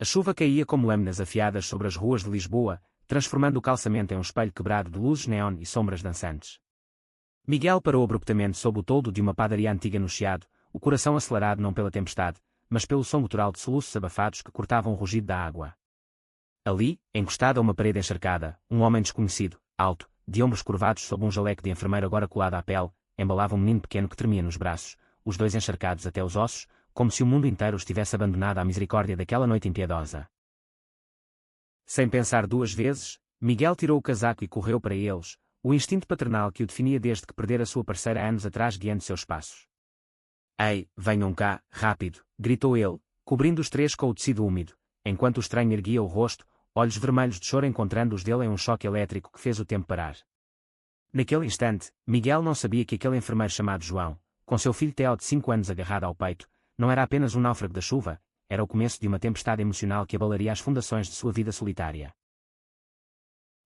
A chuva caía como lâminas afiadas sobre as ruas de Lisboa, transformando o calçamento em um espelho quebrado de luzes neon e sombras dançantes. Miguel parou abruptamente sob o toldo de uma padaria antiga no Chiado, o coração acelerado não pela tempestade, mas pelo som gutural de soluços abafados que cortavam o rugido da água. Ali, encostado a uma parede encharcada, um homem desconhecido, alto, de ombros curvados sob um jaleco de enfermeiro agora colado à pele, embalava um menino pequeno que tremia nos braços, os dois encharcados até os ossos, como se o mundo inteiro estivesse abandonado à misericórdia daquela noite impiedosa. Sem pensar duas vezes, Miguel tirou o casaco e correu para eles, o instinto paternal que o definia desde que perdera sua parceira anos atrás guiando seus passos. Ei, venham cá, rápido, gritou ele, cobrindo os três com o tecido úmido, enquanto o estranho erguia o rosto, olhos vermelhos de choro encontrando os dele em um choque elétrico que fez o tempo parar. Naquele instante, Miguel não sabia que aquele enfermeiro chamado João, com seu filho Theo de 5 anos agarrado ao peito, não era apenas um náufrago da chuva, era o começo de uma tempestade emocional que abalaria as fundações de sua vida solitária.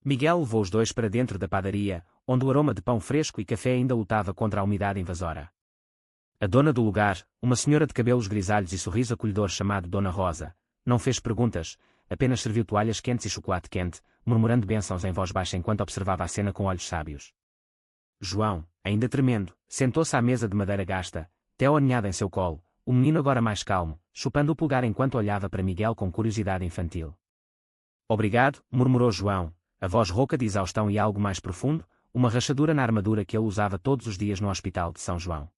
Miguel levou os dois para dentro da padaria, onde o aroma de pão fresco e café ainda lutava contra a umidade invasora. A dona do lugar, uma senhora de cabelos grisalhos e sorriso acolhedor chamado Dona Rosa, não fez perguntas, apenas serviu toalhas quentes e chocolate quente, murmurando bênçãos em voz baixa enquanto observava a cena com olhos sábios. João, ainda tremendo, sentou-se à mesa de madeira gasta, Theo aninhado em seu colo, o menino agora mais calmo, chupando o pulgar enquanto olhava para Miguel com curiosidade infantil. Obrigado, murmurou João, a voz rouca de exaustão e algo mais profundo, uma rachadura na armadura que ele usava todos os dias no hospital de São João.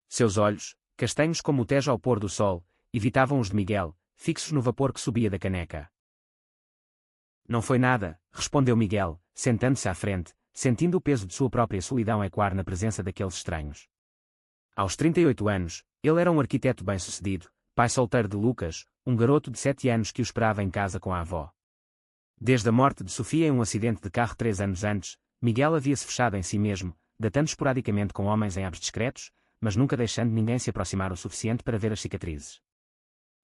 Seus olhos, castanhos como o Tejo ao pôr do sol, evitavam os de Miguel, fixos no vapor que subia da caneca. Não foi nada, respondeu Miguel, sentando-se à frente, sentindo o peso de sua própria solidão ecoar na presença daqueles estranhos. Aos 38 anos, ele era um arquiteto bem-sucedido, pai solteiro de Lucas, um garoto de 7 anos que o esperava em casa com a avó. Desde a morte de Sofia em um acidente de carro 3 anos antes, Miguel havia-se fechado em si mesmo, datando esporadicamente com homens em hábitos discretos, mas nunca deixando ninguém se aproximar o suficiente para ver as cicatrizes.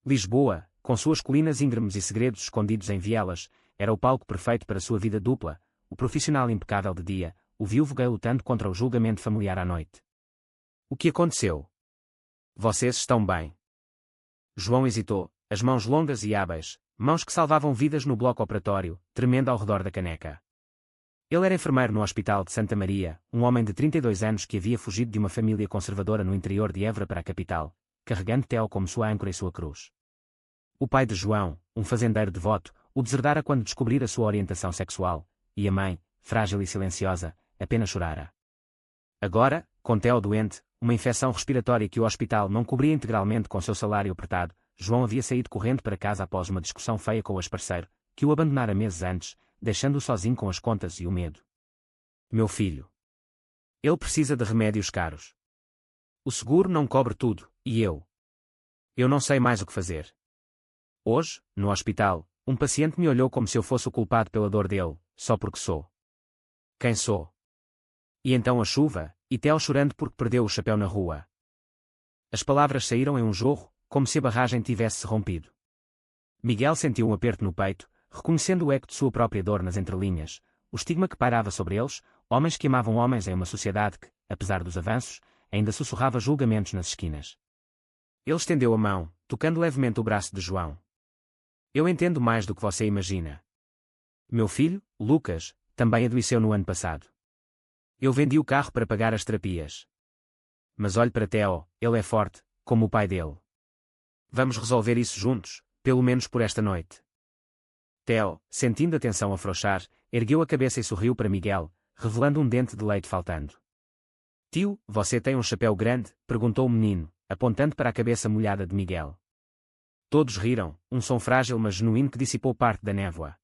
Lisboa, com suas colinas íngremes e segredos escondidos em vielas, era o palco perfeito para sua vida dupla, o profissional impecável de dia, o viúvo gay lutando contra o julgamento familiar à noite. O que aconteceu? Vocês estão bem? João hesitou, as mãos longas e hábeis, mãos que salvavam vidas no bloco operatório, tremendo ao redor da caneca. Ele era enfermeiro no Hospital de Santa Maria, um homem de 32 anos que havia fugido de uma família conservadora no interior de Évora para a capital, carregando Theo como sua âncora e sua cruz. O pai de João, um fazendeiro devoto, o deserdara quando descobrira sua orientação sexual, e a mãe, frágil e silenciosa, apenas chorara. Agora, com Theo doente, uma infecção respiratória que o hospital não cobria integralmente com seu salário apertado, João havia saído correndo para casa após uma discussão feia com o ex-parceiro, que o abandonara meses antes, deixando-o sozinho com as contas e o medo. Meu filho. Ele precisa de remédios caros. O seguro não cobre tudo, e eu? Eu não sei mais o que fazer. Hoje, no hospital, um paciente me olhou como se eu fosse o culpado pela dor dele, só porque sou. Quem sou? E então a chuva, e Theo chorando porque perdeu o chapéu na rua. As palavras saíram em um jorro, como se a barragem tivesse se rompido. Miguel sentiu um aperto no peito, reconhecendo o eco de sua própria dor nas entrelinhas, o estigma que pairava sobre eles, homens que amavam homens em uma sociedade que, apesar dos avanços, ainda sussurrava julgamentos nas esquinas. Ele estendeu a mão, tocando levemente o braço de João. Eu entendo mais do que você imagina. Meu filho, Lucas, também adoeceu no ano passado. Eu vendi o carro para pagar as terapias. Mas olhe para Theo, ele é forte, como o pai dele. Vamos resolver isso juntos, pelo menos por esta noite. Theo, sentindo a tensão afrouxar, ergueu a cabeça e sorriu para Miguel, revelando um dente de leite faltando. Tio, você tem um chapéu grande? Perguntou o menino, apontando para a cabeça molhada de Miguel. Todos riram, um som frágil mas genuíno que dissipou parte da névoa.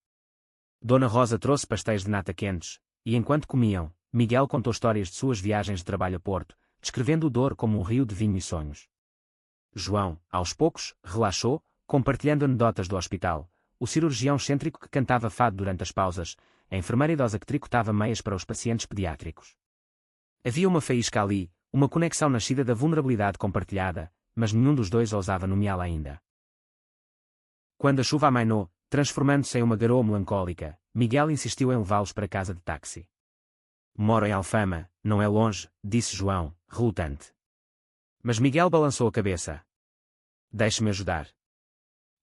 Dona Rosa trouxe pastéis de nata quentes, e enquanto comiam, Miguel contou histórias de suas viagens de trabalho a Porto, descrevendo o Douro como um rio de vinho e sonhos. João, aos poucos, relaxou, compartilhando anedotas do hospital, o cirurgião excêntrico que cantava fado durante as pausas, a enfermeira idosa que tricotava meias para os pacientes pediátricos. Havia uma faísca ali, uma conexão nascida da vulnerabilidade compartilhada, mas nenhum dos dois ousava nomeá-la ainda. Quando a chuva amainou, transformando-se em uma garoa melancólica, Miguel insistiu em levá-los para casa de táxi. Moro em Alfama, não é longe, disse João, relutante. Mas Miguel balançou a cabeça. Deixe-me ajudar.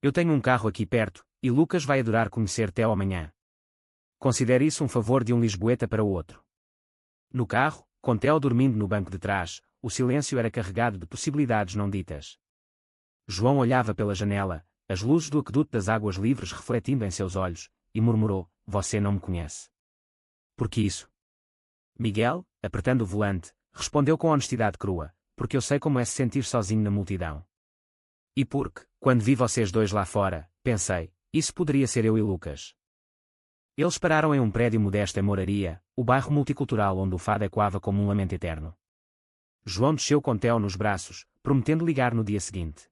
Eu tenho um carro aqui perto, e Lucas vai adorar conhecer Theo amanhã. Considere isso um favor de um lisboeta para o outro. No carro, com Theo dormindo no banco de trás, o silêncio era carregado de possibilidades não ditas. João olhava pela janela, as luzes do aqueduto das águas livres refletindo em seus olhos, e murmurou: "Você não me conhece." "Por que isso?" Miguel, apertando o volante, respondeu com honestidade crua: "Porque eu sei como é se sentir sozinho na multidão. E porque, quando vi vocês dois lá fora, pensei, isso poderia ser eu e Lucas." Eles pararam em um prédio modesto em Moraria, o bairro multicultural onde o fado ecoava como um lamento eterno. João desceu com Theo nos braços, prometendo ligar no dia seguinte.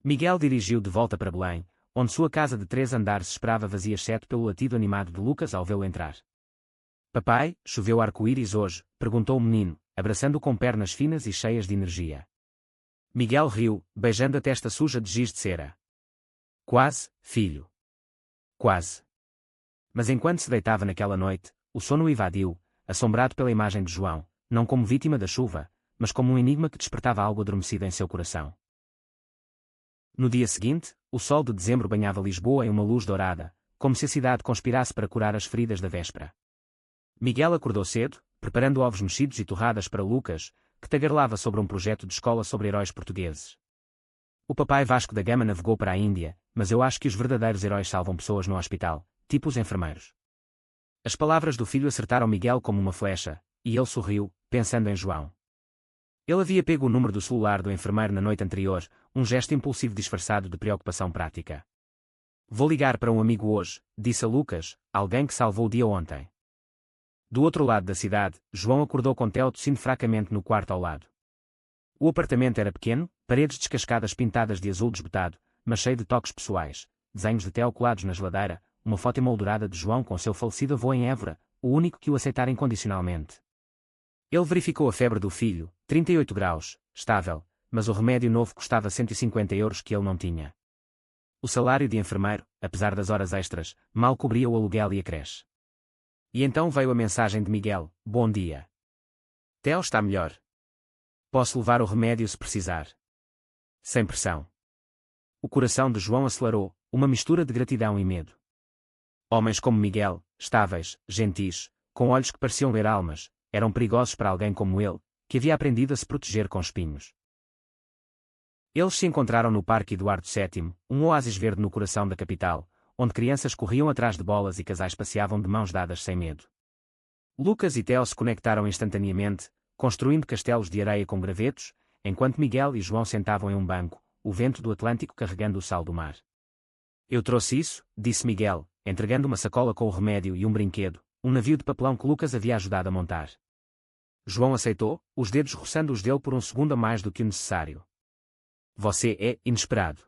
Miguel dirigiu de volta para Belém, onde sua casa de 3 andares esperava vazia exceto pelo latido animado de Lucas ao vê-lo entrar. "Papai, choveu arco-íris hoje?" perguntou o menino, abraçando-o com pernas finas e cheias de energia. Miguel riu, beijando a testa suja de giz de cera. "Quase, filho. Quase." Mas enquanto se deitava naquela noite, o sono o invadiu, assombrado pela imagem de João, não como vítima da chuva, mas como um enigma que despertava algo adormecido em seu coração. No dia seguinte, o sol de dezembro banhava Lisboa em uma luz dourada, como se a cidade conspirasse para curar as feridas da véspera. Miguel acordou cedo, preparando ovos mexidos e torradas para Lucas, que tagarelava sobre um projeto de escola sobre heróis portugueses. "O papai Vasco da Gama navegou para a Índia, mas eu acho que os verdadeiros heróis salvam pessoas no hospital, tipo os enfermeiros." As palavras do filho acertaram Miguel como uma flecha, e ele sorriu, pensando em João. Ele havia pego o número do celular do enfermeiro na noite anterior, um gesto impulsivo disfarçado de preocupação prática. "Vou ligar para um amigo hoje", disse a Lucas, alguém que salvou o dia ontem. Do outro lado da cidade, João acordou com Theo tossindo fracamente no quarto ao lado. O apartamento era pequeno, paredes descascadas pintadas de azul desbotado, mas cheio de toques pessoais, desenhos de Theo colados na geladeira, uma foto emoldurada de João com seu falecido avô em Évora, o único que o aceitara incondicionalmente. Ele verificou a febre do filho, 38 graus, estável, mas o remédio novo custava 150 euros que ele não tinha. O salário de enfermeiro, apesar das horas extras, mal cobria o aluguel e a creche. E então veio a mensagem de Miguel: "Bom dia. Theo está melhor. Posso levar o remédio se precisar." Sem pressão. O coração de João acelerou, uma mistura de gratidão e medo. Homens como Miguel, estáveis, gentis, com olhos que pareciam ler almas, eram perigosos para alguém como ele, que havia aprendido a se proteger com espinhos. Eles se encontraram no Parque Eduardo VII, um oásis verde no coração da capital, onde crianças corriam atrás de bolas e casais passeavam de mãos dadas sem medo. Lucas e Theo se conectaram instantaneamente, construindo castelos de areia com gravetos, enquanto Miguel e João sentavam em um banco, o vento do Atlântico carregando o sal do mar. "Eu trouxe isso", disse Miguel, entregando uma sacola com o remédio e um brinquedo, um navio de papelão que Lucas havia ajudado a montar. João aceitou, os dedos roçando os dele por um segundo a mais do que o necessário. "Você é inesperado.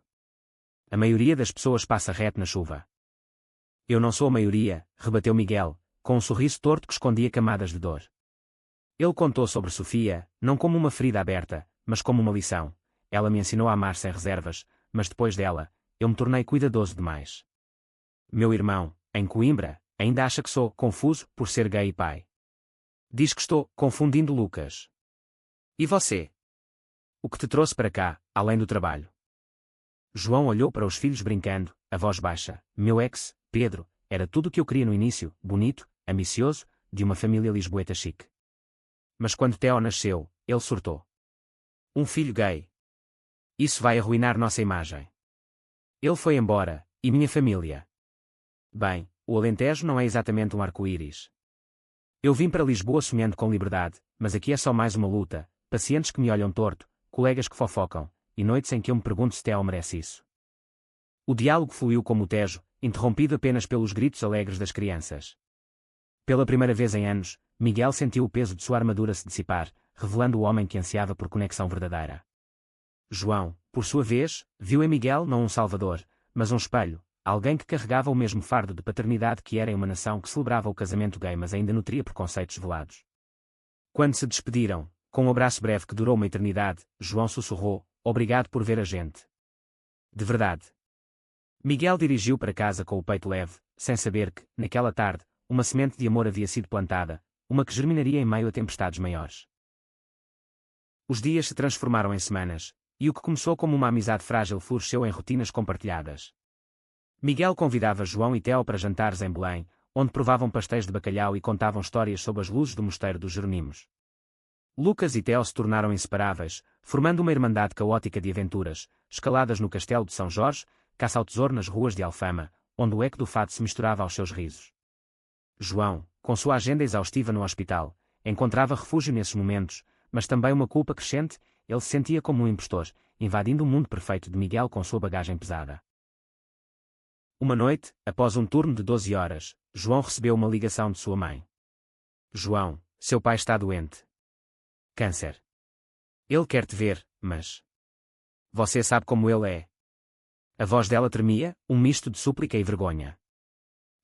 A maioria das pessoas passa reto na chuva." "Eu não sou a maioria", rebateu Miguel, com um sorriso torto que escondia camadas de dor. Ele contou sobre Sofia, não como uma ferida aberta, mas como uma lição. "Ela me ensinou a amar sem reservas, mas depois dela, eu me tornei cuidadoso demais. Meu irmão, em Coimbra, ainda acha que sou confuso por ser gay e pai. Diz que estou confundindo Lucas. E você? O que te trouxe para cá, além do trabalho?" João olhou para os filhos brincando, a voz baixa. "Meu ex, Pedro, era tudo o que eu queria no início, bonito, ambicioso, de uma família lisboeta chique. Mas quando Theo nasceu, ele surtou. Um filho gay. Isso vai arruinar nossa imagem. Ele foi embora, e minha família. Bem, o Alentejo não é exatamente um arco-íris. Eu vim para Lisboa sonhando com liberdade, mas aqui é só mais uma luta, pacientes que me olham torto, colegas que fofocam, e noites em que eu me pergunto se Theo merece isso." O diálogo fluiu como o Tejo, interrompido apenas pelos gritos alegres das crianças. Pela primeira vez em anos, Miguel sentiu o peso de sua armadura se dissipar, revelando o homem que ansiava por conexão verdadeira. João, por sua vez, viu em Miguel não um salvador, mas um espelho, alguém que carregava o mesmo fardo de paternidade que era em uma nação que celebrava o casamento gay mas ainda nutria preconceitos velados. Quando se despediram, com um abraço breve que durou uma eternidade, João sussurrou: "Obrigado por ver a gente." "De verdade." Miguel dirigiu para casa com o peito leve, sem saber que, naquela tarde, uma semente de amor havia sido plantada, uma que germinaria em meio a tempestades maiores. Os dias se transformaram em semanas, E o que começou como uma amizade frágil floresceu em rotinas compartilhadas. Miguel convidava João e Theo para jantares em Belém, onde provavam pastéis de bacalhau e contavam histórias sob as luzes do mosteiro dos Jeronimos. Lucas e Theo se tornaram inseparáveis, formando uma irmandade caótica de aventuras, escaladas no castelo de São Jorge, caça ao tesouro nas ruas de Alfama, onde o eco do fado se misturava aos seus risos. João, com sua agenda exaustiva no hospital, encontrava refúgio nesses momentos, mas também uma culpa crescente. Ele se sentia como um impostor, invadindo o mundo perfeito de Miguel com sua bagagem pesada. Uma noite, após um turno de 12 horas, João recebeu uma ligação de sua mãe. João, seu pai está doente. Câncer. Ele quer te ver, mas... Você sabe como ele é. A voz dela tremia, um misto de súplica e vergonha.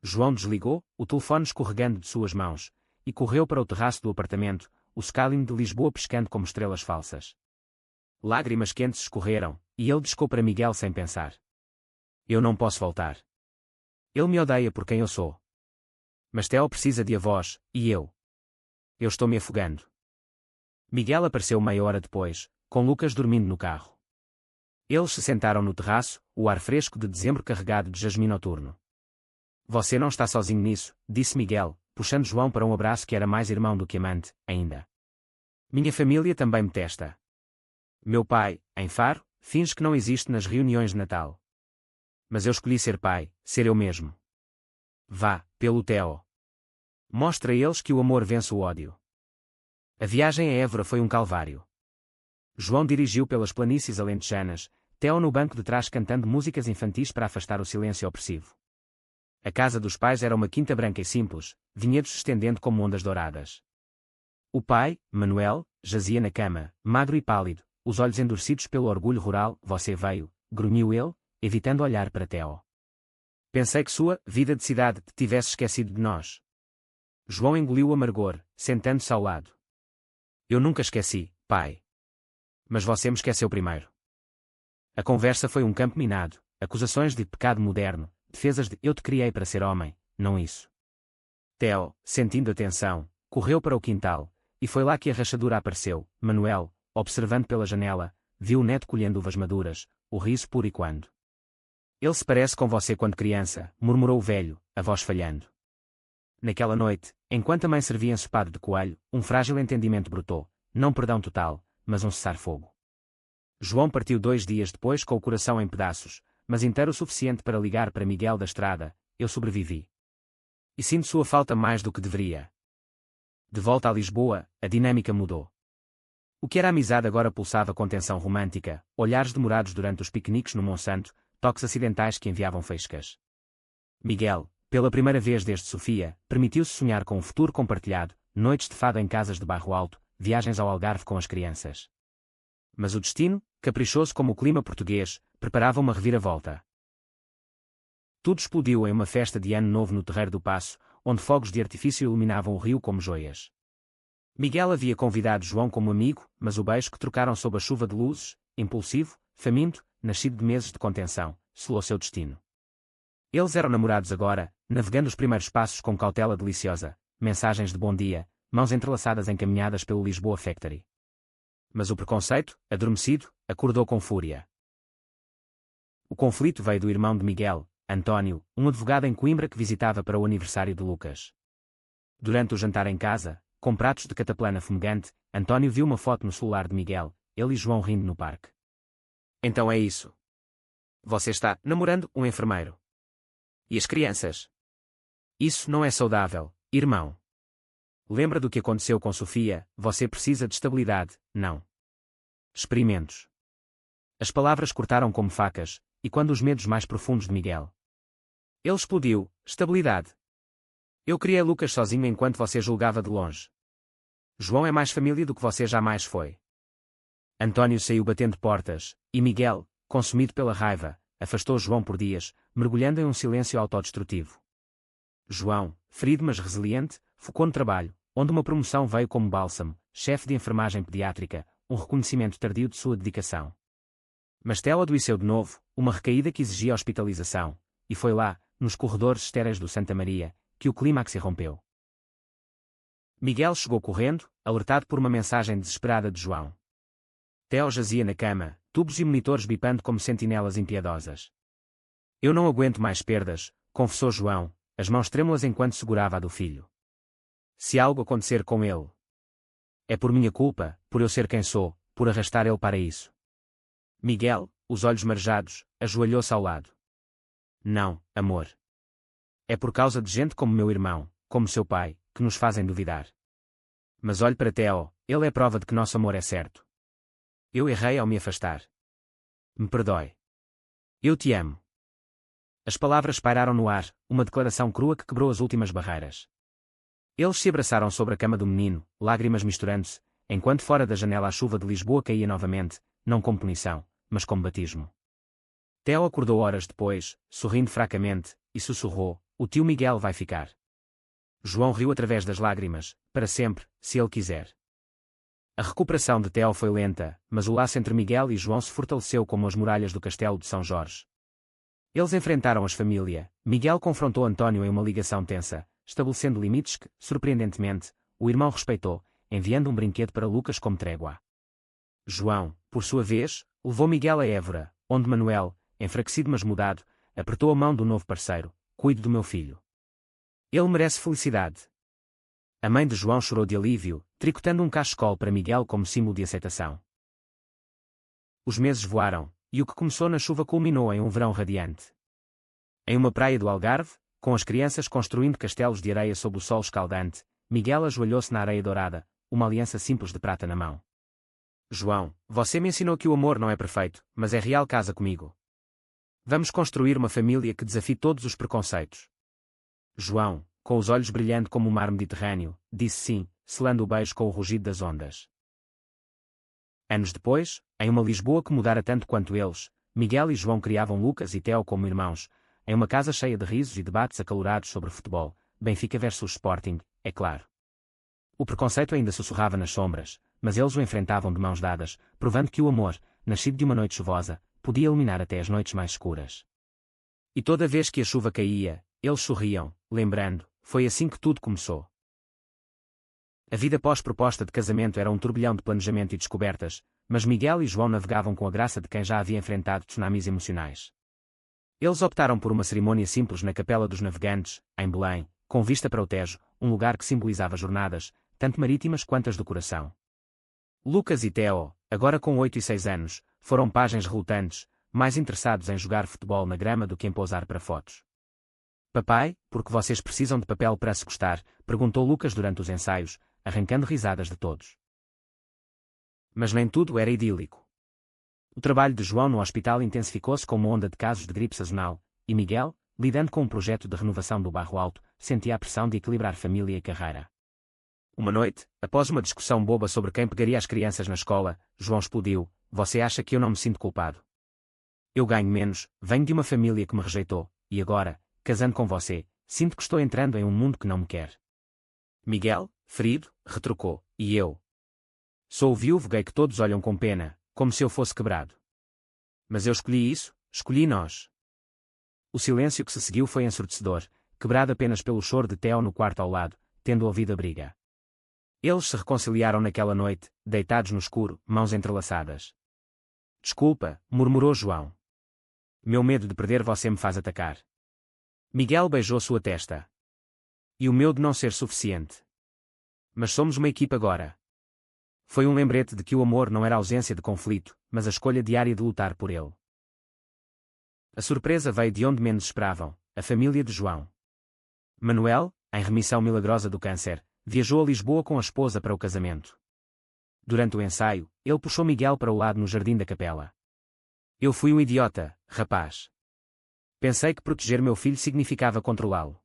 João desligou, o telefone escorregando de suas mãos, e correu para o terraço do apartamento, o Skyline de Lisboa piscando como estrelas falsas. Lágrimas quentes escorreram, e ele discou para Miguel sem pensar. Eu não posso voltar. Ele me odeia por quem eu sou. Mas Theo precisa de avós, e eu. Eu estou me afogando. Miguel apareceu meia hora depois, com Lucas dormindo no carro. Eles se sentaram no terraço, o ar fresco de dezembro carregado de jasmim noturno. Você não está sozinho nisso, disse Miguel, puxando João para um abraço que era mais irmão do que amante, ainda. Minha família também me testa. Meu pai, em Faro, finge que não existe nas reuniões de Natal. Mas eu escolhi ser pai, ser eu mesmo. Vá, pelo Theo. Mostra a eles que o amor vence o ódio. A viagem a Évora foi um calvário. João dirigiu pelas planícies alentejanas, Theo no banco de trás cantando músicas infantis para afastar o silêncio opressivo. A casa dos pais era uma quinta branca e simples, vinhedos se estendendo como ondas douradas. O pai, Manuel, jazia na cama, magro e pálido, os olhos endurecidos pelo orgulho rural. Você veio, grunhiu ele, evitando olhar para Theo. Pensei que sua vida de cidade te tivesse esquecido de nós. João engoliu o amargor, sentando-se ao lado. Eu nunca esqueci, pai. Mas você me esqueceu primeiro. A conversa foi um campo minado, acusações de pecado moderno, defesas de eu te criei para ser homem, não isso. Theo, sentindo a tensão, correu para o quintal, e foi lá que a rachadura apareceu. Manuel, observando pela janela, viu o neto colhendo uvas maduras, o riso puro e quando. Ele se parece com você quando criança, murmurou o velho, a voz falhando. Naquela noite, enquanto a mãe servia ensopado de coelho, um frágil entendimento brotou, não perdão total, mas um cessar-fogo. João partiu 2 dias depois com o coração em pedaços, mas inteiro o suficiente para ligar para Miguel da Estrada. Eu sobrevivi. E sinto sua falta mais do que deveria. De volta a Lisboa, a dinâmica mudou. O que era amizade agora pulsava com tensão romântica, olhares demorados durante os piqueniques no Monsanto, toques acidentais que enviavam faíscas. Miguel, pela primeira vez desde Sofia, permitiu-se sonhar com um futuro compartilhado, noites de fado em casas de Barro Alto, viagens ao Algarve com as crianças. Mas o destino, caprichoso como o clima português, preparava uma reviravolta. Tudo explodiu em uma festa de Ano Novo no Terreiro do Paço, onde fogos de artifício iluminavam o rio como joias. Miguel havia convidado João como amigo, mas o beijo que trocaram sob a chuva de luzes, impulsivo, faminto, nascido de meses de contenção, selou seu destino. Eles eram namorados agora, navegando os primeiros passos com cautela deliciosa, mensagens de bom dia, mãos entrelaçadas encaminhadas pelo Lisboa Factory. Mas o preconceito, adormecido, acordou com fúria. O conflito veio do irmão de Miguel, António, um advogado em Coimbra que visitava para o aniversário de Lucas. Durante o jantar em casa, com pratos de cataplana fumegante, António viu uma foto no celular de Miguel, ele e João rindo no parque. Então é isso. Você está namorando um enfermeiro. E as crianças? Isso não é saudável, irmão. Lembra do que aconteceu com Sofia? Você precisa de estabilidade, não experimentos. As palavras cortaram como facas, e quando os medos mais profundos de Miguel. Ele explodiu. Estabilidade. Eu criei Lucas sozinho enquanto você julgava de longe. João é mais família do que você jamais foi. António saiu batendo portas, e Miguel, consumido pela raiva, afastou João por dias, mergulhando em um silêncio autodestrutivo. João, ferido mas resiliente, focou no trabalho, onde uma promoção veio como bálsamo, chefe de enfermagem pediátrica, um reconhecimento tardio de sua dedicação. Mas Theo adoeceu de novo, uma recaída que exigia hospitalização, e foi lá, nos corredores estéreis do Santa Maria, que o clímax se rompeu. Miguel chegou correndo, alertado por uma mensagem desesperada de João. Theo jazia na cama, tubos e monitores bipando como sentinelas impiedosas. Eu não aguento mais perdas, confessou João, as mãos trêmulas enquanto segurava a do filho. Se algo acontecer com ele, é por minha culpa, por eu ser quem sou, por arrastar ele para isso. Miguel, os olhos marejados, ajoelhou-se ao lado. Não, amor. É por causa de gente como meu irmão, como seu pai, que nos fazem duvidar. Mas olhe para Theo, ele é prova de que nosso amor é certo. Eu errei ao me afastar. Me perdoe. Eu te amo. As palavras pairaram no ar, uma declaração crua que quebrou as últimas barreiras. Eles se abraçaram sobre a cama do menino, lágrimas misturando-se, enquanto fora da janela a chuva de Lisboa caía novamente, não como punição, mas como batismo. Theo acordou horas depois, sorrindo fracamente, e sussurrou: o tio Miguel vai ficar. João riu através das lágrimas, para sempre, se ele quiser. A recuperação de Theo foi lenta, mas o laço entre Miguel e João se fortaleceu como as muralhas do castelo de São Jorge. Eles enfrentaram as família. Miguel confrontou António em uma ligação tensa, estabelecendo limites que, surpreendentemente, o irmão respeitou, enviando um brinquedo para Lucas como trégua. João, por sua vez, levou Miguel a Évora, onde Manuel, enfraquecido mas mudado, apertou a mão do novo parceiro: cuide do meu filho. Ele merece felicidade. A mãe de João chorou de alívio, tricotando um cachecol para Miguel como símbolo de aceitação. Os meses voaram, e o que começou na chuva culminou em um verão radiante. Em uma praia do Algarve, com as crianças construindo castelos de areia sob o sol escaldante, Miguel ajoelhou-se na areia dourada, uma aliança simples de prata na mão. João, você me ensinou que o amor não é perfeito, mas é real, casa comigo. Vamos construir uma família que desafie todos os preconceitos. João, com os olhos brilhando como o mar Mediterrâneo, disse sim, selando o beijo com o rugido das ondas. Anos depois, em uma Lisboa que mudara tanto quanto eles, Miguel e João criavam Lucas e Theo como irmãos, em uma casa cheia de risos e debates acalorados sobre futebol, Benfica versus Sporting, é claro. O preconceito ainda sussurrava nas sombras, mas eles o enfrentavam de mãos dadas, provando que o amor, nascido de uma noite chuvosa, podia iluminar até as noites mais escuras. E toda vez que a chuva caía, eles sorriam, lembrando: foi assim que tudo começou. A vida pós-proposta de casamento era um turbilhão de planejamento e descobertas, mas Miguel e João navegavam com a graça de quem já havia enfrentado tsunamis emocionais. Eles optaram por uma cerimônia simples na Capela dos Navegantes, em Belém, com vista para o Tejo, um lugar que simbolizava jornadas, tanto marítimas quanto as do coração. Lucas e Theo, agora com 8 e 6 anos, foram pajens relutantes, mais interessados em jogar futebol na grama do que em pousar para fotos. Papai, por que vocês precisam de papel para se gostar? Perguntou Lucas durante os ensaios, arrancando risadas de todos. Mas nem tudo era idílico. O trabalho de João no hospital intensificou-se com uma onda de casos de gripe sazonal, e Miguel, lidando com um projeto de renovação do Bairro Alto, sentia a pressão de equilibrar família e carreira. Uma noite, após uma discussão boba sobre quem pegaria as crianças na escola, João explodiu: você acha que eu não me sinto culpado? Eu ganho menos, venho de uma família que me rejeitou, e agora, casando com você, sinto que estou entrando em um mundo que não me quer. Miguel, ferido, retrucou: e eu? Sou o viúvo gay que todos olham com pena, como se eu fosse quebrado. Mas eu escolhi isso, escolhi nós. O silêncio que se seguiu foi ensurdecedor, quebrado apenas pelo choro de Theo no quarto ao lado, tendo ouvido a briga. Eles se reconciliaram naquela noite, deitados no escuro, mãos entrelaçadas. Desculpa, murmurou João. Meu medo de perder você me faz atacar. Miguel beijou sua testa. E o meu de não ser suficiente. Mas somos uma equipa agora. Foi um lembrete de que o amor não era a ausência de conflito, mas a escolha diária de lutar por ele. A surpresa veio de onde menos esperavam: a família de João. Manuel, em remissão milagrosa do câncer, viajou a Lisboa com a esposa para o casamento. Durante o ensaio, ele puxou Miguel para o lado no jardim da capela. Eu fui um idiota, rapaz. Pensei que proteger meu filho significava controlá-lo.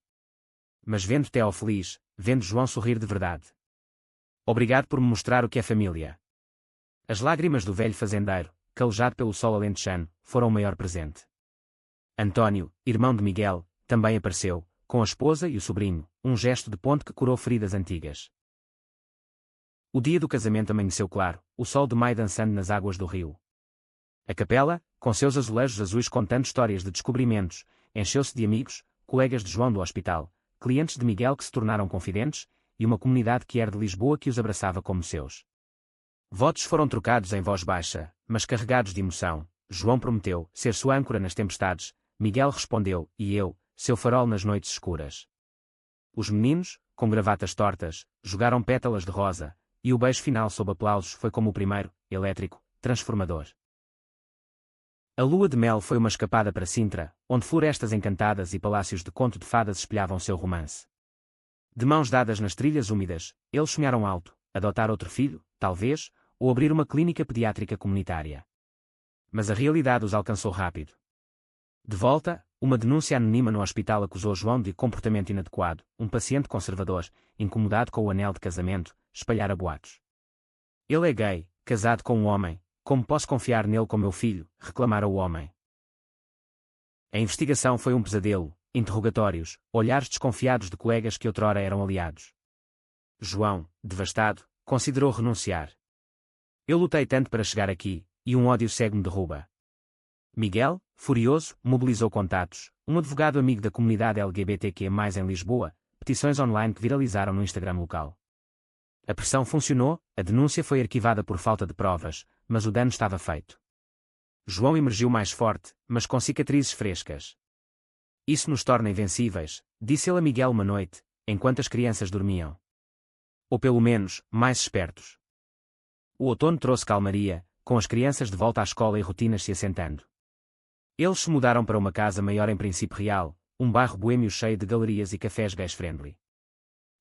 Mas vendo Theo feliz, vendo João sorrir de verdade. Obrigado por me mostrar o que é família. As lágrimas do velho fazendeiro, calejado pelo sol alentejano, foram o maior presente. António, irmão de Miguel, também apareceu, com a esposa e o sobrinho, um gesto de ponte que curou feridas antigas. O dia do casamento amanheceu claro, o sol de maio dançando nas águas do rio. A capela, com seus azulejos azuis contando histórias de descobrimentos, encheu-se de amigos, colegas de João do hospital, clientes de Miguel que se tornaram confidentes, e uma comunidade que era de Lisboa que os abraçava como seus. Votos foram trocados em voz baixa, mas carregados de emoção. João prometeu ser sua âncora nas tempestades. Miguel respondeu, e eu, seu farol nas noites escuras. Os meninos, com gravatas tortas, jogaram pétalas de rosa, e o beijo final sob aplausos foi como o primeiro, elétrico, transformador. A lua de mel foi uma escapada para Sintra, onde florestas encantadas e palácios de conto de fadas espelhavam seu romance. De mãos dadas nas trilhas úmidas, eles sonharam alto, adotar outro filho, talvez, ou abrir uma clínica pediátrica comunitária. Mas a realidade os alcançou rápido. De volta, uma denúncia anônima no hospital acusou João de comportamento inadequado. Um paciente conservador, incomodado com o anel de casamento, espalhara boatos. Ele é gay, casado com um homem, como posso confiar nele com meu filho? Reclamara o homem. A investigação foi um pesadelo, interrogatórios, olhares desconfiados de colegas que outrora eram aliados. João, devastado, considerou renunciar. Eu lutei tanto para chegar aqui, e um ódio cego me derruba. Miguel, furioso, mobilizou contatos, um advogado amigo da comunidade LGBTQ+, em Lisboa, petições online que viralizaram no Instagram local. A pressão funcionou, a denúncia foi arquivada por falta de provas, mas o dano estava feito. João emergiu mais forte, mas com cicatrizes frescas. Isso nos torna invencíveis, disse ele a Miguel uma noite, enquanto as crianças dormiam. Ou pelo menos, mais espertos. O outono trouxe calmaria, com as crianças de volta à escola e rotinas se assentando. Eles se mudaram para uma casa maior em Príncipe Real, um bairro boêmio cheio de galerias e cafés gays-friendly.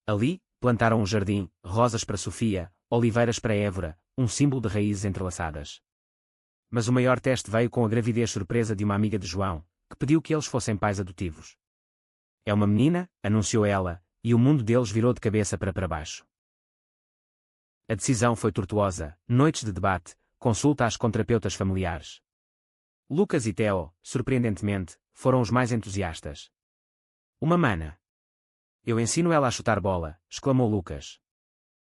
Ali, plantaram um jardim, rosas para Sofia, oliveiras para Évora, um símbolo de raízes entrelaçadas. Mas o maior teste veio com a gravidez surpresa de uma amiga de João, que pediu que eles fossem pais adotivos. É uma menina, anunciou ela, e o mundo deles virou de cabeça para baixo. A decisão foi tortuosa, noites de debate, consulta às contrapeutas familiares. Lucas e Theo, surpreendentemente, foram os mais entusiastas. Uma mana. Eu ensino ela a chutar bola, exclamou Lucas.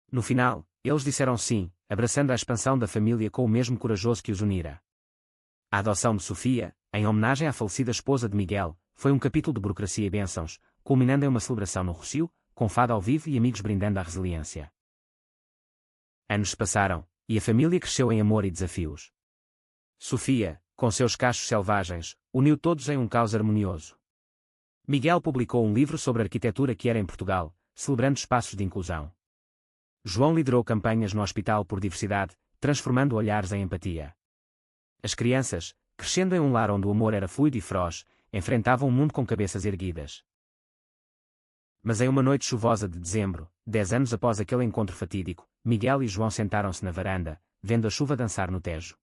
No final, eles disseram sim, abraçando a expansão da família com o mesmo corajoso que os unira. A adoção de Sofia, em homenagem à falecida esposa de Miguel, foi um capítulo de burocracia e bênçãos, culminando em uma celebração no Rossio, com fado ao vivo e amigos brindando à resiliência. Anos se passaram, e a família cresceu em amor e desafios. Sofia, com seus cachos selvagens, uniu todos em um caos harmonioso. Miguel publicou um livro sobre a arquitetura que era em Portugal, celebrando espaços de inclusão. João liderou campanhas no hospital por diversidade, transformando olhares em empatia. As crianças, crescendo em um lar onde o amor era fluido e feroz, enfrentavam o mundo com cabeças erguidas. Mas em uma noite chuvosa de dezembro, 10 anos após aquele encontro fatídico, Miguel e João sentaram-se na varanda, vendo a chuva dançar no Tejo.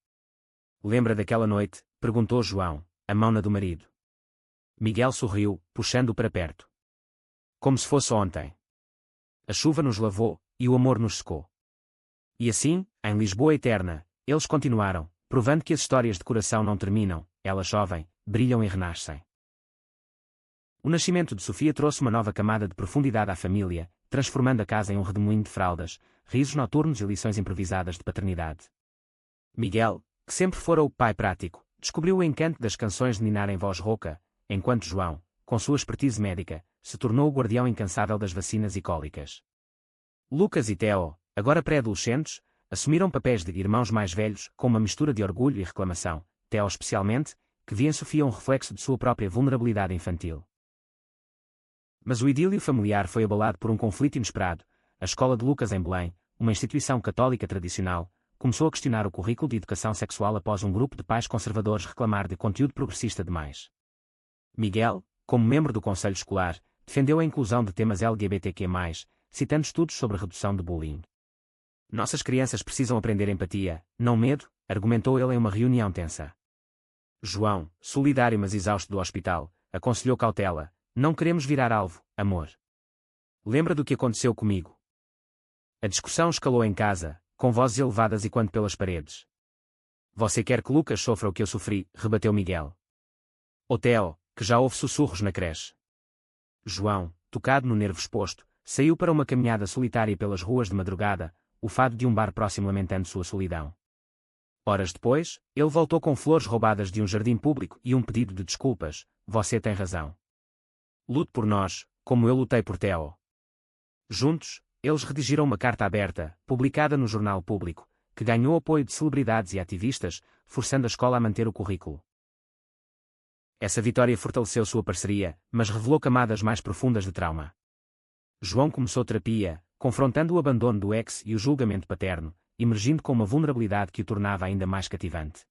Lembra daquela noite? Perguntou João, a mão na do marido. Miguel sorriu, puxando-o para perto. Como se fosse ontem. A chuva nos lavou, e o amor nos secou. E assim, em Lisboa eterna, eles continuaram, provando que as histórias de coração não terminam, elas chovem, brilham e renascem. O nascimento de Sofia trouxe uma nova camada de profundidade à família, transformando a casa em um redemoinho de fraldas, risos noturnos e lições improvisadas de paternidade. Miguel, que sempre fora o pai prático, descobriu o encanto das canções de ninar em voz rouca, enquanto João, com sua expertise médica, se tornou o guardião incansável das vacinas e cólicas. Lucas e Theo, agora pré-adolescentes, assumiram papéis de irmãos mais velhos, com uma mistura de orgulho e reclamação, Theo especialmente, que via em Sofia um reflexo de sua própria vulnerabilidade infantil. Mas o idílio familiar foi abalado por um conflito inesperado. A escola de Lucas em Belém, uma instituição católica tradicional, começou a questionar o currículo de educação sexual após um grupo de pais conservadores reclamar de conteúdo progressista demais. Miguel, como membro do conselho escolar, defendeu a inclusão de temas LGBTQ+, citando estudos sobre redução de bullying. Nossas crianças precisam aprender empatia, não medo, argumentou ele em uma reunião tensa. João, solidário mas exausto do hospital, aconselhou cautela: não queremos virar alvo, amor. Lembra do que aconteceu comigo? A discussão escalou em casa, com vozes elevadas e quando pelas paredes. Você quer que Lucas sofra o que eu sofri, rebateu Miguel. O Theo, que já houve sussurros na creche. João, tocado no nervo exposto, saiu para uma caminhada solitária pelas ruas de madrugada, o fado de um bar próximo lamentando sua solidão. Horas depois, ele voltou com flores roubadas de um jardim público e um pedido de desculpas: você tem razão. Lute por nós, como eu lutei por Theo. Juntos, eles redigiram uma carta aberta, publicada no Jornal Público, que ganhou apoio de celebridades e ativistas, forçando a escola a manter o currículo. Essa vitória fortaleceu sua parceria, mas revelou camadas mais profundas de trauma. João começou terapia, confrontando o abandono do ex e o julgamento paterno, emergindo com uma vulnerabilidade que o tornava ainda mais cativante.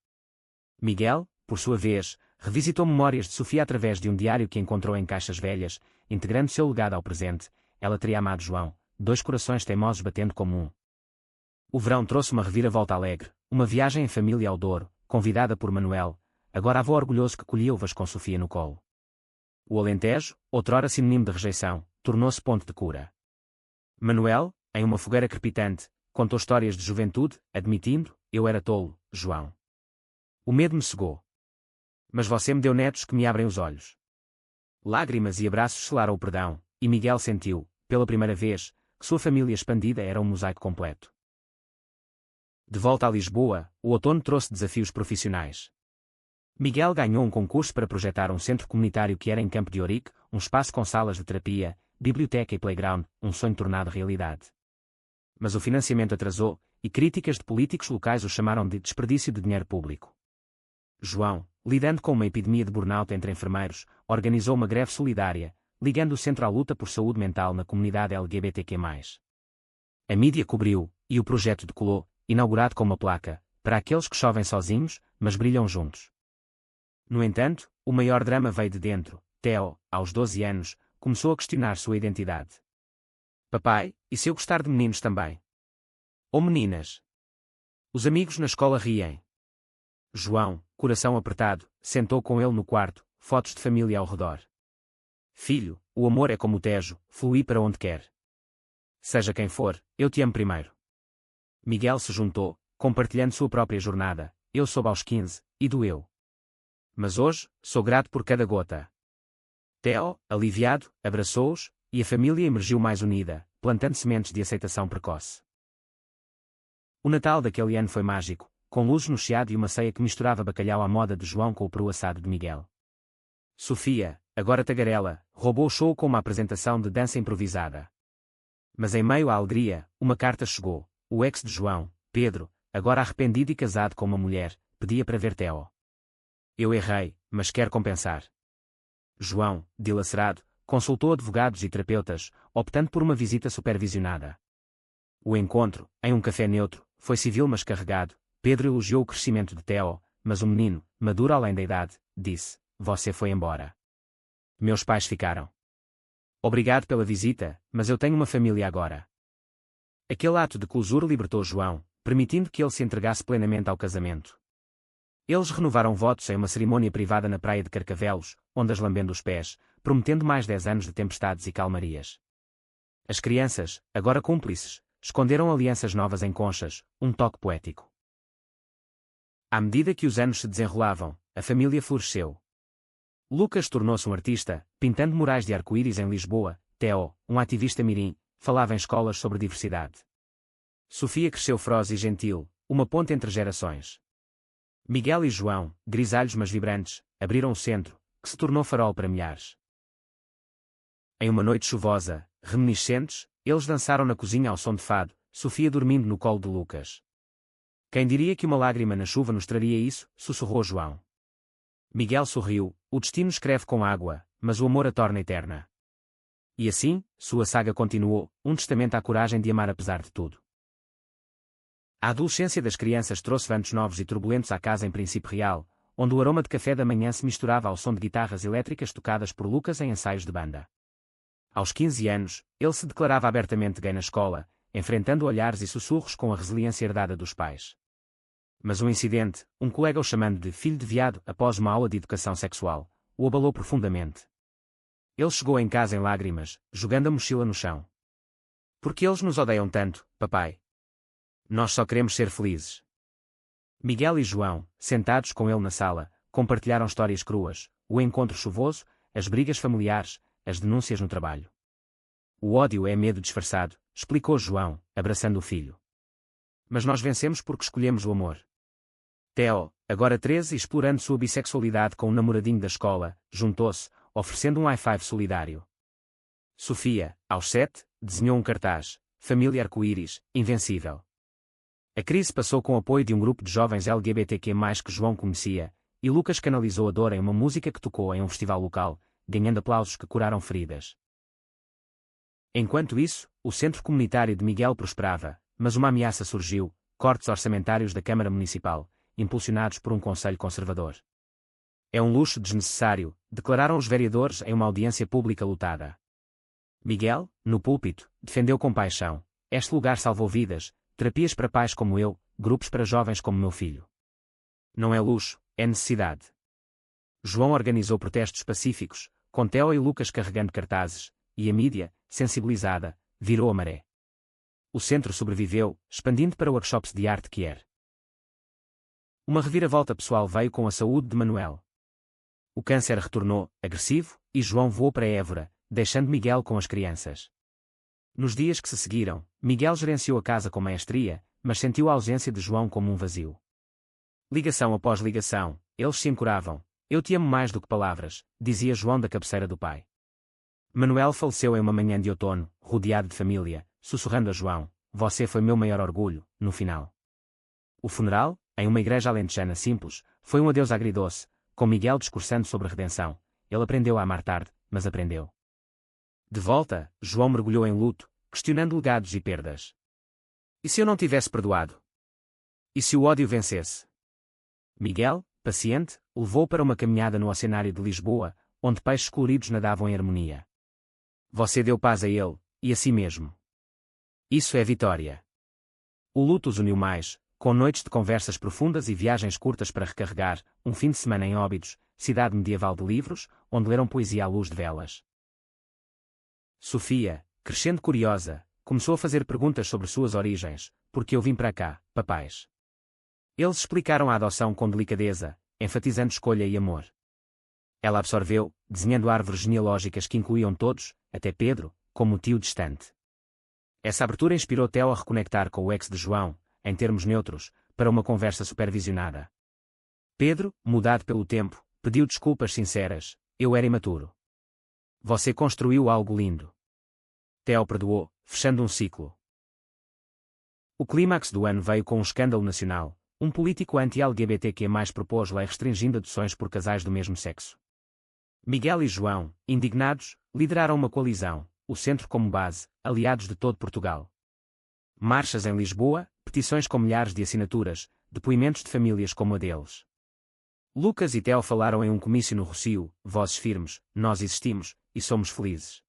Miguel, por sua vez, revisitou memórias de Sofia através de um diário que encontrou em caixas velhas, integrando seu legado ao presente. Ela teria amado João, dois corações teimosos batendo como um. O verão trouxe uma reviravolta alegre, uma viagem em família ao Douro, convidada por Manuel, agora avô orgulhoso que colhia uvas com Sofia no colo. O Alentejo, outrora sinônimo de rejeição, tornou-se ponto de cura. Manuel, em uma fogueira crepitante, contou histórias de juventude, admitindo: eu era tolo, João. O medo me cegou. Mas você me deu netos que me abrem os olhos. Lágrimas e abraços selaram o perdão, e Miguel sentiu, pela primeira vez, que sua família expandida era um mosaico completo. De volta a Lisboa, o outono trouxe desafios profissionais. Miguel ganhou um concurso para projetar um centro comunitário que era em Campo de Ourique, um espaço com salas de terapia, biblioteca e playground, um sonho tornado realidade. Mas o financiamento atrasou, e críticas de políticos locais o chamaram de desperdício de dinheiro público. João, lidando com uma epidemia de burnout entre enfermeiros, organizou uma greve solidária, ligando o centro à luta por saúde mental na comunidade LGBTQ+. A mídia cobriu, e o projeto decolou, inaugurado com uma placa: para aqueles que chovem sozinhos, mas brilham juntos. No entanto, o maior drama veio de dentro. Theo, aos 12 anos, começou a questionar sua identidade. Papai, e se eu gostar de meninos também? Ou meninas? Os amigos na escola riem. João, coração apertado, sentou com ele no quarto, fotos de família ao redor. Filho, o amor é como o Tejo, flui para onde quer. Seja quem for, eu te amo primeiro. Miguel se juntou, compartilhando sua própria jornada. Eu soube aos 15, e doeu. Mas hoje, sou grato por cada gota. Theo, aliviado, abraçou-os, e a família emergiu mais unida, plantando sementes de aceitação precoce. O Natal daquele ano foi mágico, com luzes no chiado e uma ceia que misturava bacalhau à moda de João com o peru assado de Miguel. Sofia, agora tagarela, roubou o show com uma apresentação de dança improvisada. Mas em meio à alegria, uma carta chegou. O ex de João, Pedro, agora arrependido e casado com uma mulher, pedia para ver Theo. Eu errei, mas quero compensar. João, dilacerado, consultou advogados e terapeutas, optando por uma visita supervisionada. O encontro, em um café neutro, foi civil mas carregado. Pedro elogiou o crescimento de Theo, mas o menino, maduro além da idade, disse: você foi embora. Meus pais ficaram. Obrigado pela visita, mas eu tenho uma família agora. Aquele ato de clausura libertou João, permitindo que ele se entregasse plenamente ao casamento. Eles renovaram votos em uma cerimônia privada na praia de Carcavelos, ondas lambendo os pés, prometendo mais 10 anos de tempestades e calmarias. As crianças, agora cúmplices, esconderam alianças novas em conchas, um toque poético. À medida que os anos se desenrolavam, a família floresceu. Lucas tornou-se um artista, pintando murais de arco-íris em Lisboa. Theo, um ativista mirim, falava em escolas sobre diversidade. Sofia cresceu feroz e gentil, uma ponte entre gerações. Miguel e João, grisalhos mas vibrantes, abriram o centro, que se tornou farol para milhares. Em uma noite chuvosa, reminiscentes, eles dançaram na cozinha ao som de fado, Sofia dormindo no colo de Lucas. Quem diria que uma lágrima na chuva nos traria isso? Sussurrou João. Miguel sorriu: o destino escreve com água, mas o amor a torna eterna. E assim, sua saga continuou, um testamento à coragem de amar apesar de tudo. A adolescência das crianças trouxe ventos novos e turbulentos à casa em Príncipe Real, onde o aroma de café da manhã se misturava ao som de guitarras elétricas tocadas por Lucas em ensaios de banda. Aos 15 anos, ele se declarava abertamente gay na escola, enfrentando olhares e sussurros com a resiliência herdada dos pais. Mas um incidente, um colega o chamando de filho de viado após uma aula de educação sexual, o abalou profundamente. Ele chegou em casa em lágrimas, jogando a mochila no chão. Por que eles nos odeiam tanto, papai? Nós só queremos ser felizes. Miguel e João, sentados com ele na sala, compartilharam histórias cruas, o encontro chuvoso, as brigas familiares, as denúncias no trabalho. O ódio é medo disfarçado, explicou João, abraçando o filho. Mas nós vencemos porque escolhemos o amor. Theo, agora 13 e explorando sua bissexualidade com um namoradinho da escola, juntou-se, oferecendo um high-five solidário. Sofia, aos 7, desenhou um cartaz: família arco-íris, invencível. A crise passou com o apoio de um grupo de jovens LGBTQ+, que João conhecia, e Lucas canalizou a dor em uma música que tocou em um festival local, ganhando aplausos que curaram feridas. Enquanto isso, o centro comunitário de Miguel prosperava, mas uma ameaça surgiu: cortes orçamentários da Câmara Municipal, impulsionados por um conselho conservador. É um luxo desnecessário, declararam os vereadores em uma audiência pública lotada. Miguel, no púlpito, defendeu com paixão: este lugar salvou vidas, terapias para pais como eu, grupos para jovens como meu filho. Não é luxo, é necessidade. João organizou protestos pacíficos, com Theo e Lucas carregando cartazes, e a mídia, sensibilizada, virou a maré. O centro sobreviveu, expandindo para workshops de arte queer. Uma reviravolta pessoal veio com a saúde de Manuel. O câncer retornou, agressivo, e João voou para Évora, deixando Miguel com as crianças. Nos dias que se seguiram, Miguel gerenciou a casa com maestria, mas sentiu a ausência de João como um vazio. Ligação após ligação, eles se encoravam. Eu te amo mais do que palavras, dizia João da cabeceira do pai. Manuel faleceu em uma manhã de outono, rodeado de família, sussurrando a João: você foi meu maior orgulho, no final. O funeral, em uma igreja alentejana simples, foi um adeus agridoce, com Miguel discursando sobre redenção. Ele aprendeu a amar tarde, mas aprendeu. De volta, João mergulhou em luto, questionando legados e perdas. E se eu não tivesse perdoado? E se o ódio vencesse? Miguel, paciente, levou para uma caminhada no oceanário de Lisboa, onde peixes coloridos nadavam em harmonia. Você deu paz a ele, e a si mesmo. Isso é vitória. O luto os uniu mais, com noites de conversas profundas e viagens curtas para recarregar, um fim de semana em Óbidos, cidade medieval de livros, onde leram poesia à luz de velas. Sofia, crescendo curiosa, começou a fazer perguntas sobre suas origens: por que eu vim para cá, papais? Eles explicaram a adoção com delicadeza, enfatizando escolha e amor. Ela absorveu, desenhando árvores genealógicas que incluíam todos, até Pedro, como o tio distante. Essa abertura inspirou Theo a reconectar com o ex de João, em termos neutros, para uma conversa supervisionada. Pedro, mudado pelo tempo, pediu desculpas sinceras: eu era imaturo. Você construiu algo lindo. Theo perdoou, fechando um ciclo. O clímax do ano veio com um escândalo nacional. Um político anti-LGBTQ+ propôs lei restringindo adoções por casais do mesmo sexo. Miguel e João, indignados, lideraram uma coalizão, o centro como base, aliados de todo Portugal. Marchas em Lisboa, petições com milhares de assinaturas, depoimentos de famílias como a deles. Lucas e Theo falaram em um comício no Rossio: vozes firmes, nós existimos, e somos felizes.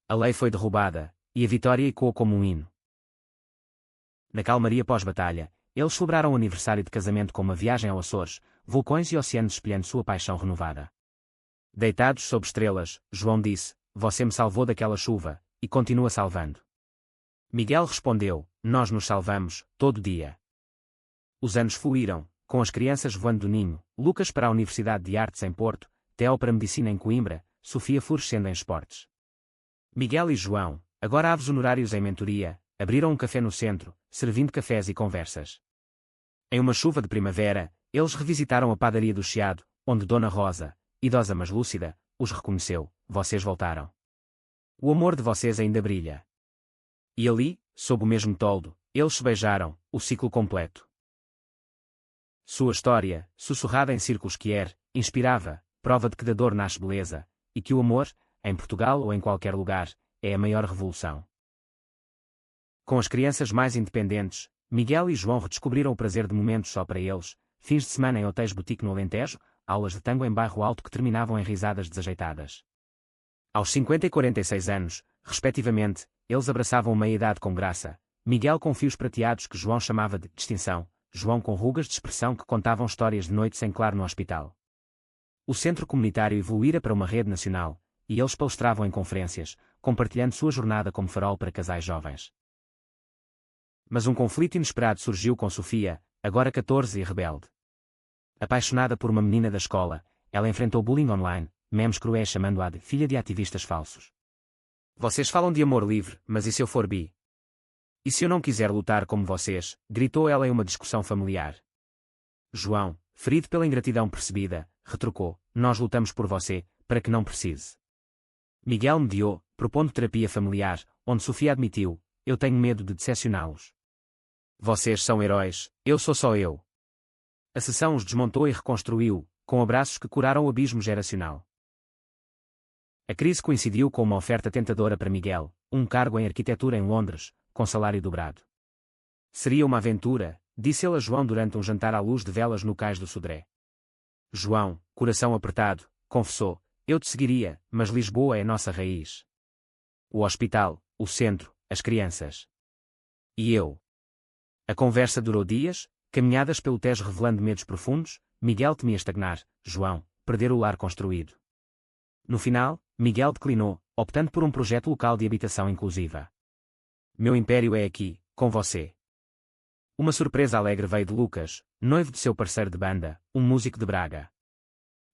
A lei foi derrubada, e a vitória ecoou como um hino. Na calmaria pós-batalha, eles celebraram o aniversário de casamento com uma viagem ao Açores, vulcões e oceanos espelhando sua paixão renovada. Deitados sob estrelas, João disse: você me salvou daquela chuva, e continua salvando. Miguel respondeu: nós nos salvamos, todo dia. Os anos fluíram, com as crianças voando do ninho, Lucas para a Universidade de Artes em Porto, Theo para a Medicina em Coimbra, Sofia florescendo em esportes. Miguel e João, agora aves honorários em mentoria, abriram um café no centro, servindo cafés e conversas. Em uma chuva de primavera, eles revisitaram a padaria do Chiado, onde Dona Rosa, idosa mas lúcida, os reconheceu: vocês voltaram. O amor de vocês ainda brilha. E ali, sob o mesmo toldo, eles se beijaram, o ciclo completo. Sua história, sussurrada em círculos queer, inspirava, prova de que da dor nasce beleza, e que o amor, em Portugal ou em qualquer lugar, é a maior revolução. Com as crianças mais independentes, Miguel e João redescobriram o prazer de momentos só para eles, fins de semana em hotéis boutique no Alentejo, aulas de tango em bairro alto que terminavam em risadas desajeitadas. Aos 50 e 46 anos, respectivamente, eles abraçavam uma idade com graça, Miguel com fios prateados que João chamava de distinção, João com rugas de expressão que contavam histórias de noites em claro no hospital. O centro comunitário evoluíra para uma rede nacional, e eles palestravam em conferências, compartilhando sua jornada como farol para casais jovens. Mas um conflito inesperado surgiu com Sofia, agora 14 e rebelde. Apaixonada por uma menina da escola, ela enfrentou bullying online, memes cruéis chamando-a de filha de ativistas falsos. Vocês falam de amor livre, mas e se eu for bi? E se eu não quiser lutar como vocês? Gritou ela em uma discussão familiar. João, ferido pela ingratidão percebida, retrucou: nós lutamos por você, para que não precise. Miguel mediou, propondo terapia familiar, onde Sofia admitiu: eu tenho medo de decepcioná-los. Vocês são heróis, eu sou só eu. A sessão os desmontou e reconstruiu, com abraços que curaram o abismo geracional. A crise coincidiu com uma oferta tentadora para Miguel, um cargo em arquitetura em Londres, com salário dobrado. Seria uma aventura, disse ele a João durante um jantar à luz de velas no cais do Sodré. João, coração apertado, confessou, eu te seguiria, mas Lisboa é nossa raiz. O hospital, o centro, as crianças. E eu? A conversa durou dias, caminhadas pelo Tejo revelando medos profundos. Miguel temia estagnar, João, perder o lar construído. No final, Miguel declinou, optando por um projeto local de habitação inclusiva. Meu império é aqui, com você. Uma surpresa alegre veio de Lucas, noivo de seu parceiro de banda, um músico de Braga.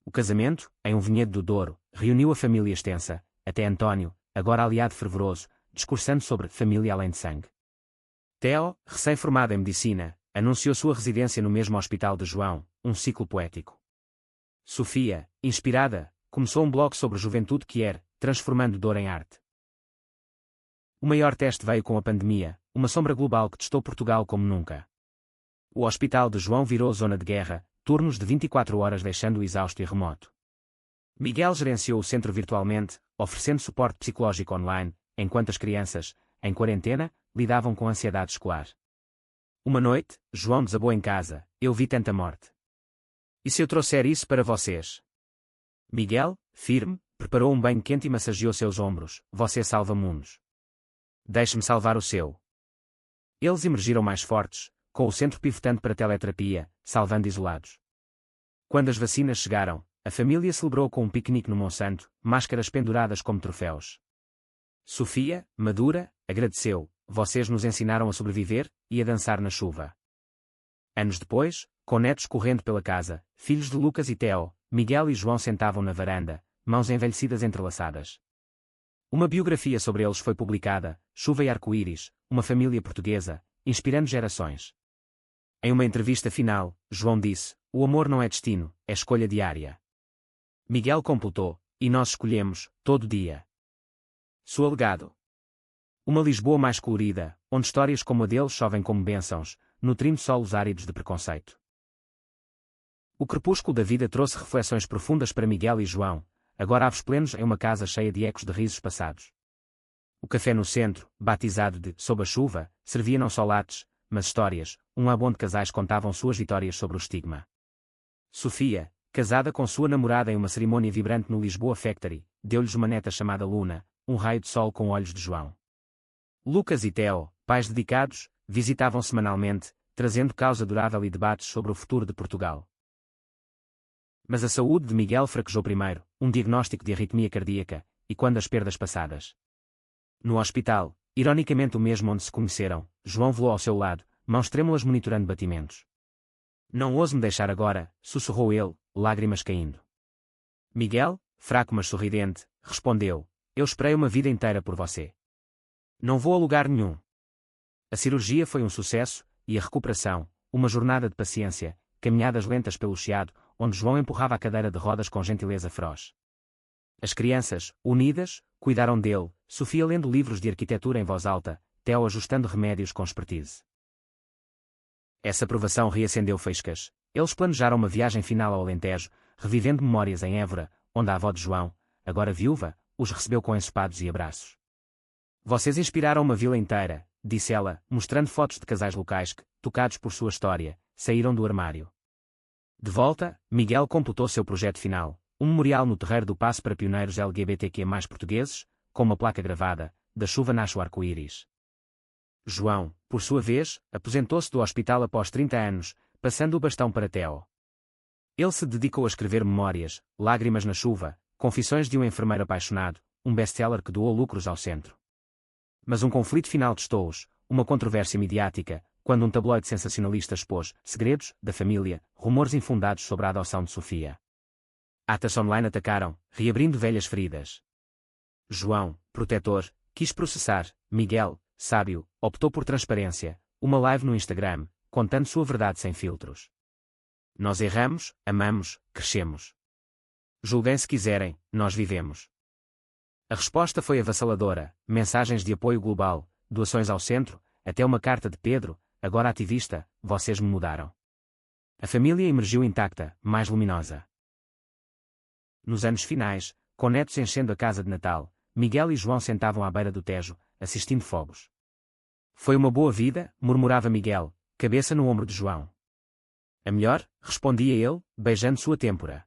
O casamento, em um vinhedo do Douro, reuniu a família extensa, até António, agora aliado fervoroso, discursando sobre família além de sangue. Theo, recém-formado em medicina, anunciou sua residência no mesmo hospital de João, um ciclo poético. Sofia, inspirada, começou um blog sobre juventude que era, transformando dor em arte. O maior teste veio com a pandemia, uma sombra global que testou Portugal como nunca. O hospital de João virou zona de guerra, turnos de 24 horas deixando-o exausto e remoto. Miguel gerenciou o centro virtualmente, oferecendo suporte psicológico online, enquanto as crianças, em quarentena, lidavam com ansiedade escolar. Uma noite, João desabou em casa, eu vi tanta morte. E se eu trouxer isso para vocês? Miguel, firme, preparou um banho quente e massageou seus ombros, você salva mundos. Deixe-me salvar o seu. Eles emergiram mais fortes, com o centro pivotando para teleterapia, salvando isolados. Quando as vacinas chegaram, a família celebrou com um piquenique no Monsanto, máscaras penduradas como troféus. Sofia, madura, agradeceu, vocês nos ensinaram a sobreviver, e a dançar na chuva. Anos depois, com netos correndo pela casa, filhos de Lucas e Theo, Miguel e João sentavam na varanda, mãos envelhecidas entrelaçadas. Uma biografia sobre eles foi publicada, Chuva e Arco-Íris, uma família portuguesa, inspirando gerações. Em uma entrevista final, João disse, o amor não é destino, é escolha diária. Miguel completou, e nós escolhemos, todo dia. Seu legado. Uma Lisboa mais colorida, onde histórias como a deles chovem como bênçãos, nutrindo solos áridos de preconceito. O crepúsculo da vida trouxe reflexões profundas para Miguel e João, agora aves plenos em uma casa cheia de ecos de risos passados. O café no centro, batizado de Sob a Chuva, servia não só lattes, mas histórias, um abão de casais contavam suas vitórias sobre o estigma. Sofia, casada com sua namorada em uma cerimônia vibrante no Lisboa Factory, deu-lhes uma neta chamada Luna, um raio de sol com olhos de João. Lucas e Theo, pais dedicados, visitavam semanalmente, trazendo causa durável e debates sobre o futuro de Portugal. Mas a saúde de Miguel fraquejou primeiro, um diagnóstico de arritmia cardíaca, e quando as perdas passadas. No hospital, ironicamente o mesmo onde se conheceram, João volou ao seu lado, mãos trêmulas monitorando batimentos. Não ouso me deixar agora, sussurrou ele, lágrimas caindo. Miguel, fraco mas sorridente, respondeu, eu esperei uma vida inteira por você. Não vou a lugar nenhum. A cirurgia foi um sucesso, e a recuperação, uma jornada de paciência, caminhadas lentas pelo chiado, onde João empurrava a cadeira de rodas com gentileza feroz. As crianças, unidas, cuidaram dele, Sofia lendo livros de arquitetura em voz alta, Theo ajustando remédios com expertise. Essa aprovação reacendeu faíscas. Eles planejaram uma viagem final ao Alentejo, revivendo memórias em Évora, onde a avó de João, agora viúva, os recebeu com ensopados e abraços. Vocês inspiraram uma vila inteira, disse ela, mostrando fotos de casais locais que, tocados por sua história, saíram do armário. De volta, Miguel completou seu projeto final, um memorial no Terreiro do Paço para pioneiros LGBTQ+ portugueses, com uma placa gravada, da chuva nasce o arco-íris. João, por sua vez, aposentou-se do hospital após 30 anos, passando o bastão para Theo. Ele se dedicou a escrever memórias, Lágrimas na Chuva, Confissões de um enfermeiro apaixonado, um best-seller que doou lucros ao centro. Mas um conflito final testou-os, uma controvérsia midiática, quando um tabloide sensacionalista expôs segredos da família, rumores infundados sobre a adoção de Sofia. Atas online atacaram, reabrindo velhas feridas. João, protetor, quis processar, Miguel, sábio, optou por transparência, uma live no Instagram, contando sua verdade sem filtros. Nós erramos, amamos, crescemos. Julguem se quiserem, nós vivemos. A resposta foi avassaladora, mensagens de apoio global, doações ao centro, até uma carta de Pedro, agora ativista, vocês me mudaram. A família emergiu intacta, mais luminosa. Nos anos finais, com netos enchendo a casa de Natal, Miguel e João sentavam à beira do Tejo, assistindo fogos. Foi uma boa vida, murmurava Miguel, cabeça no ombro de João. A melhor, respondia ele, beijando sua têmpora.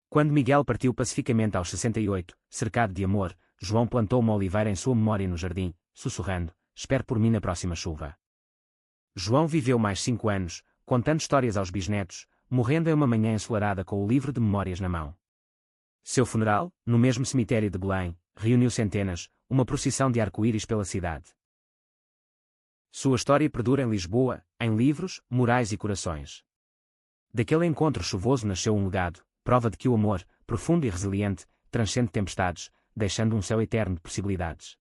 Quando Miguel partiu pacificamente aos 68, cercado de amor, João plantou uma oliveira em sua memória no jardim, sussurrando, espere por mim na próxima chuva. João viveu mais 5 anos, contando histórias aos bisnetos, morrendo em uma manhã ensolarada com o livro de memórias na mão. Seu funeral, no mesmo cemitério de Belém, reuniu centenas, uma procissão de arco-íris pela cidade. Sua história perdura em Lisboa, em livros, murais e corações. Daquele encontro chuvoso nasceu um legado, prova de que o amor, profundo e resiliente, transcende tempestades, deixando um céu eterno de possibilidades.